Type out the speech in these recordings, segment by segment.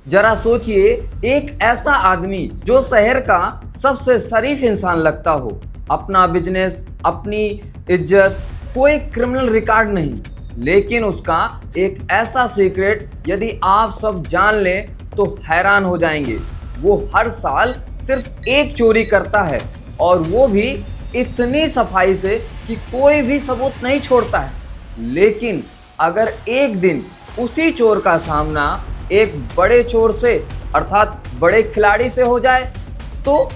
जरा सोचिए, एक ऐसा आदमी जो शहर का सबसे शरीफ इंसान लगता हो, अपना बिजनेस, अपनी इज्जत, कोई क्रिमिनल रिकॉर्ड नहीं, लेकिन उसका एक ऐसा सीक्रेट यदि आप सब जान लें तो हैरान हो जाएंगे। वो हर साल सिर्फ एक चोरी करता है और वो भी इतनी सफाई से कि कोई भी सबूत नहीं छोड़ता है। लेकिन अगर एक दिन उसी चोर का सामना एक बड़े चोर से अर्थात बड़े खिलाड़ी से हो जाए, तो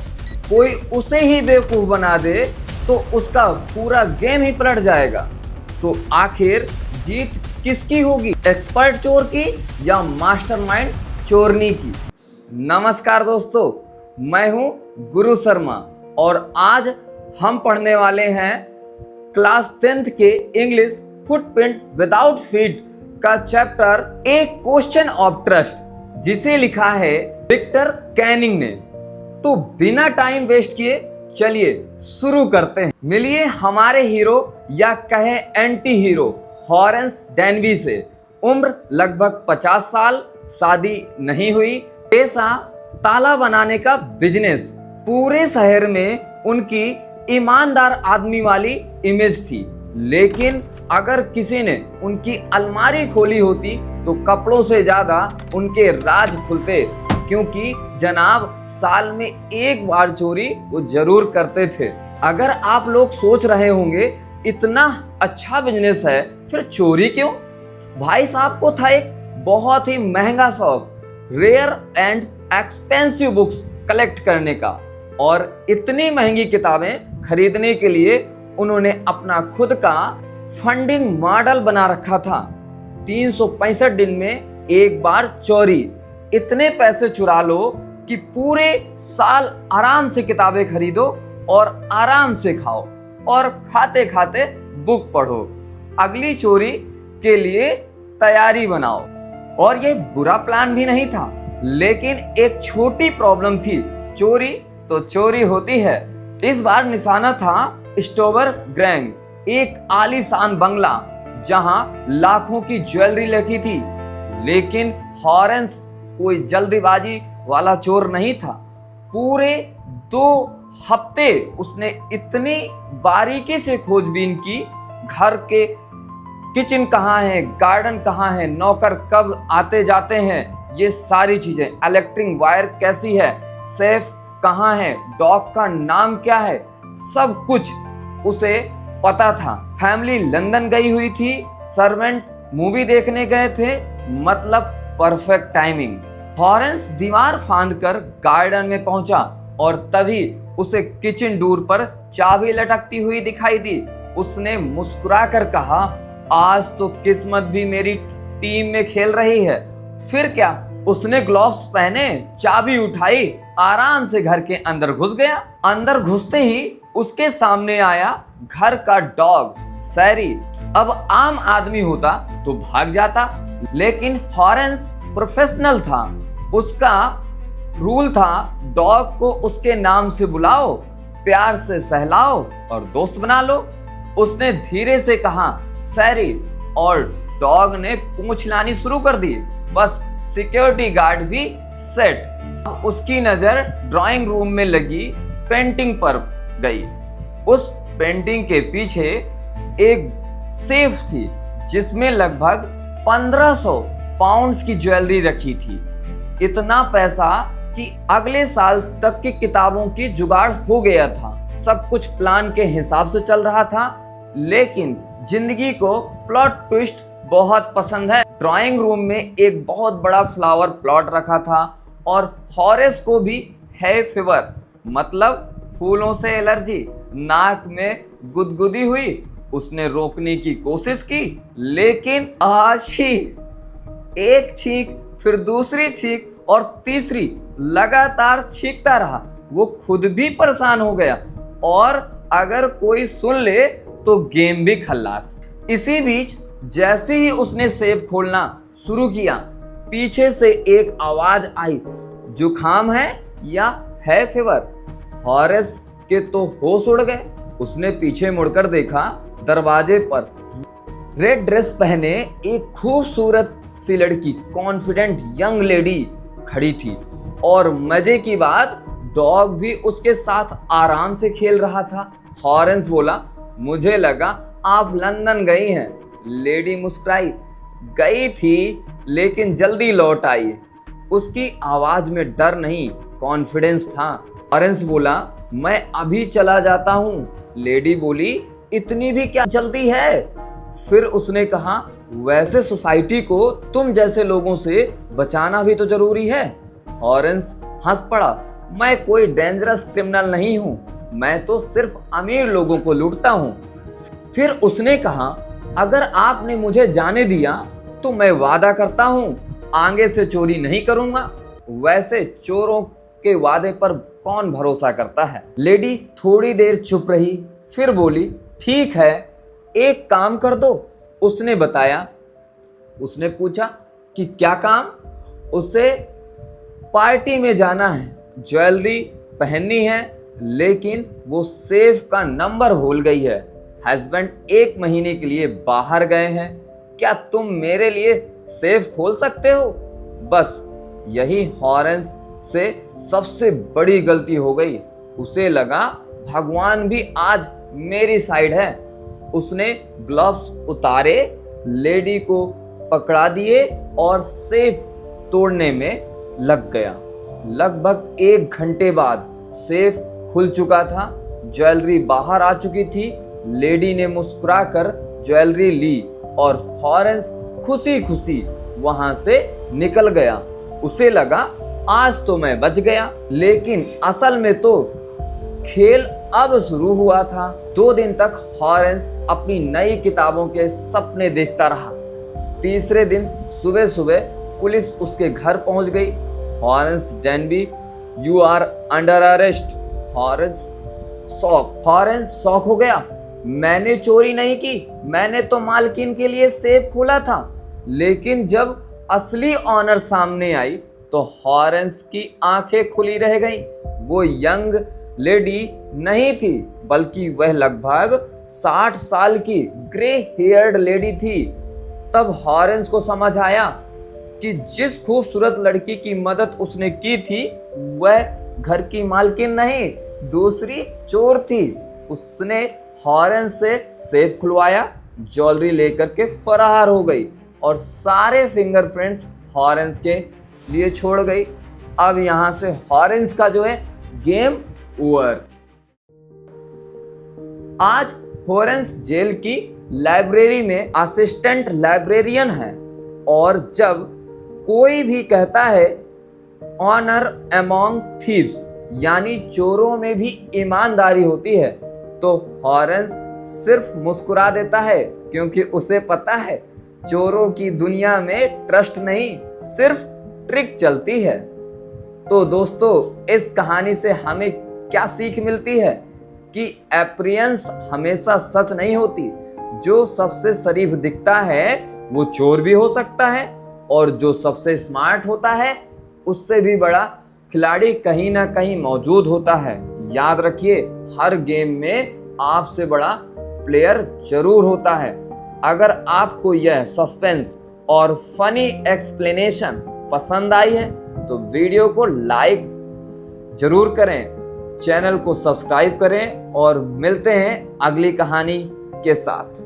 कोई उसे ही बेवकूफ़ बना दे तो उसका पूरा गेम ही पलट जाएगा। तो आखिर जीत किसकी होगी, एक्सपर्ट चोर की या मास्टरमाइंड चोरनी की? नमस्कार दोस्तों, मैं हूं गुरु शर्मा और आज हम पढ़ने वाले हैं क्लास 10th के इंग्लिश फुटप्रिंट विदाउट फीट का chapter A question of trust, जिसे लिखा है विक्टर कैनिंग ने। तो बिना टाइम वेस्ट किए चलिए शुरू करते हैं। मिलिए हमारे हीरो या कहे एंटी हीरो हॉरेंस डैनबी से। उम्र लगभग 50 साल, शादी नहीं हुई, पेशा ताला बनाने का बिजनेस। पूरे शहर में उनकी ईमानदार आदमी वाली इमेज थी, लेकिन अगर किसी ने उनकी अलमारी खोली होती तो कपड़ों से ज्यादा उनके राज खुलते, क्योंकि जनाब साल में एक बार चोरी वो जरूर करते थे। अगर आप लोग सोच रहे होंगे इतना अच्छा बिजनेस है फिर चोरी क्यों? भाई साहब को था एक बहुत ही महंगा शौक, rare and expensive books collect करने का, और इतनी महंगी किताबें खरीदने के लिए उन्होंने अपना खुद का फंडिंग मॉडल बना रखा था। 365 दिन में एक बार चोरी। इतने पैसे चुरा लो कि पूरे साल आराम से किताबें खरीदो और आराम से खाओ और खाते खाते बुक पढ़ो, अगली चोरी के लिए तैयारी बनाओ। और ये बुरा प्लान भी नहीं था, लेकिन एक छोटी प्रॉब्लम थी। चोरी तो चोरी होती है। इस बार निशाना था स्टोवर ग्रैंग, एक आलीशान बंगला जहां लाखों की ज्वेलरी रखी थी। लेकिन हॉरेंस कोई जल्दीबाजी वाला चोर नहीं था। पूरे 2 हफ्ते उसने इतनी बारीकी से खोजबीन की, घर के किचन कहाँ है, गार्डन कहाँ है, नौकर कब आते जाते हैं, ये सारी चीजें, इलेक्ट्रिक वायर कैसी है, सेफ कहाँ है, डॉग का नाम क्या है, सब कुछ उसे पता था। फैमिली लंदन गई हुई थी, सर्वेंट मूवी देखने गए थे, मतलब परफेक्ट टाइमिंग। हॉरेंस दीवार फांदकर गार्डन में पहुंचा और तभी उसे किचन डोर पर चाबी लटकती हुई दिखाई दी। उसने मुस्कुराकर कहा, आज तो किस्मत भी मेरी टीम में खेल रही है। फिर क्या, उसने ग्लव्स पहने, चाबी उठाई, आराम से घर के अंदर घुस गया। अंदर घुसते ही उसके सामने आया घर का डॉग सैरी। अब आम आदमी होता तो भाग जाता, लेकिन हॉरेंस प्रोफेशनल था। उसका रूल था, डॉग को उसके नाम से बुलाओ, प्यार से सहलाओ और दोस्त बना लो। उसने धीरे से कहा सैरी, और डॉग ने पूंछ हिलानी शुरू कर दी। बस सिक्योरिटी गार्ड भी सेट। अब उसकी नजर ड्राइंग रूम में लगी पेंटिंग पर गई। उस पेंटिंग के पीछे एक सेफ थी जिसमें लगभग 1500 पाउंड्स की ज्वेलरी रखी थी। इतना पैसा कि अगले साल तक की किताबों की जुगाड़ हो गया था। सब कुछ प्लान के हिसाब से चल रहा था, लेकिन जिंदगी को प्लॉट ट्विस्ट बहुत पसंद है। ड्राइंग रूम में एक बहुत बड़ा फ्लावर प्लॉट रखा था और हॉरेस को भी है फीवर, मतलब फूलों से एलर्जी। नाक में गुदगुदी हुई, उसने रोकने की कोशिश की, लेकिन एक छींक, फिर दूसरी छींक और तीसरी, लगातार छींकता रहा। वो खुद भी परेशान हो गया और अगर कोई सुन ले तो गेम भी खल्लास। इसी बीच जैसे ही उसने सेफ खोलना शुरू किया, पीछे से एक आवाज आई, जुकाम है या है फीवर? हॉरेस के तो होश उड़ गए। उसने पीछे मुड़कर देखा, दरवाजे पर रेड ड्रेस पहने एक खूबसूरत सी लड़की, कॉन्फिडेंट यंग लेडी खड़ी थी और मजे की बात डॉग भी उसके साथ आराम से खेल रहा था। हॉरेंस बोला, मुझे लगा आप लंदन गई हैं। लेडी मुस्कुराई, गई थी लेकिन जल्दी लौट आई। उसकी आवाज में डर नहीं, कॉन्फिडेंस था। हॉरेंस बोला, मैं अभी चला जाता हूँ। लेडी बोली, इतनी भी क्या जल्दी है? फिर उसने कहा, वैसे सोसाइटी को तुम जैसे लोगों से बचाना भी तो जरूरी है। हॉरेंस हंस पड़ा, मैं कोई डेंजरस क्रिमिनल नहीं हूँ, मैं तो सिर्फ अमीर लोगों को लूटता हूँ। फिर उसने कहा, अगर आपने मुझे जाने दिया तो मैं वादा करता हूँ आगे से चोरी नहीं करूंगा। वैसे चोरों के वादे पर कौन भरोसा करता है? लेडी थोड़ी देर चुप रही, फिर बोली, ठीक है, एक काम कर दो। उसने बताया। उसने पूछा कि क्या काम? उसे पार्टी में जाना है, ज्वेलरी पहननी है, लेकिन वो सेफ का नंबर भूल गई है। हस्बैंड 1 महीने के लिए बाहर गए हैं, क्या तुम मेरे लिए सेफ खोल सकते हो? बस यही हॉरेंस से सबसे बड़ी गलती हो गई। उसे लगा भगवान भी आज मेरी साइड है। उसने ग्लव्स उतारे, लेडी को पकड़ा दिए और सेफ तोड़ने में लग गया। लगभग 1 घंटे बाद सेफ खुल चुका था, ज्वेलरी बाहर आ चुकी थी। लेडी ने मुस्कुराकर ज्वेलरी ली और हॉरेंस खुशी खुशी वहां से निकल गया। उसे लगा आज तो मैं बच गया, लेकिन असल में तो खेल अब शुरू हुआ था। 2 दिन तक हॉरेंस अपनी नई किताबों के सपने देखता रहा। तीसरे दिन सुबह सुबह पुलिस उसके घर पहुंच गई। Horace Denby, you are under arrest. Horace shock हो गया। मैंने चोरी नहीं की, मैंने तो मालकिन के लिए सेफ खोला था। लेकिन जब असली ऑनर सामने आई तो हॉरेंस की आंखें खुली रह गईं। वो यंग लेडी नहीं थी, बल्कि वह लगभग 60 साल की ग्रे हेयर्ड लेडी थी। तब हॉरेंस को समझ आया कि जिस खूबसूरत लड़की की मदद उसने की थी वह घर की मालकिन नहीं, दूसरी चोर थी। उसने हॉरेंस से सेफ खुलवाया, ज्वेलरी लेकर के फरार हो गई और सारे फिंगरप्रिंट्स हॉरेंस के लिए छोड़ गई। अब यहां से हॉरेंस का जो है गेम ओवर। आज हॉरेंस जेल की लाइब्रेरी में असिस्टेंट लाइब्रेरियन है और जब कोई भी कहता है ऑनर अमॉन्ग थीव्स, यानी चोरों में भी ईमानदारी होती है, तो हॉरेंस सिर्फ मुस्कुरा देता है, क्योंकि उसे पता है चोरों की दुनिया में ट्रस्ट नहीं, सिर्फ ट्रिक चलती है। तो दोस्तों, इस कहानी से हमें क्या सीख मिलती है कि अपीयरेंस हमेशा सच नहीं होती। जो सबसे शरीफ दिखता है वो चोर भी हो सकता है, और जो सबसे स्मार्ट होता है उससे भी बड़ा खिलाड़ी कहीं ना कहीं मौजूद होता है। याद रखिए, हर गेम में आपसे बड़ा प्लेयर जरूर होता है। अगर आपको यह सस्पेंस और फनी एक्सप्लेनेशन पसंद आई है तो वीडियो को लाइक जरूर करें, चैनल को सब्सक्राइब करें और मिलते हैं अगली कहानी के साथ।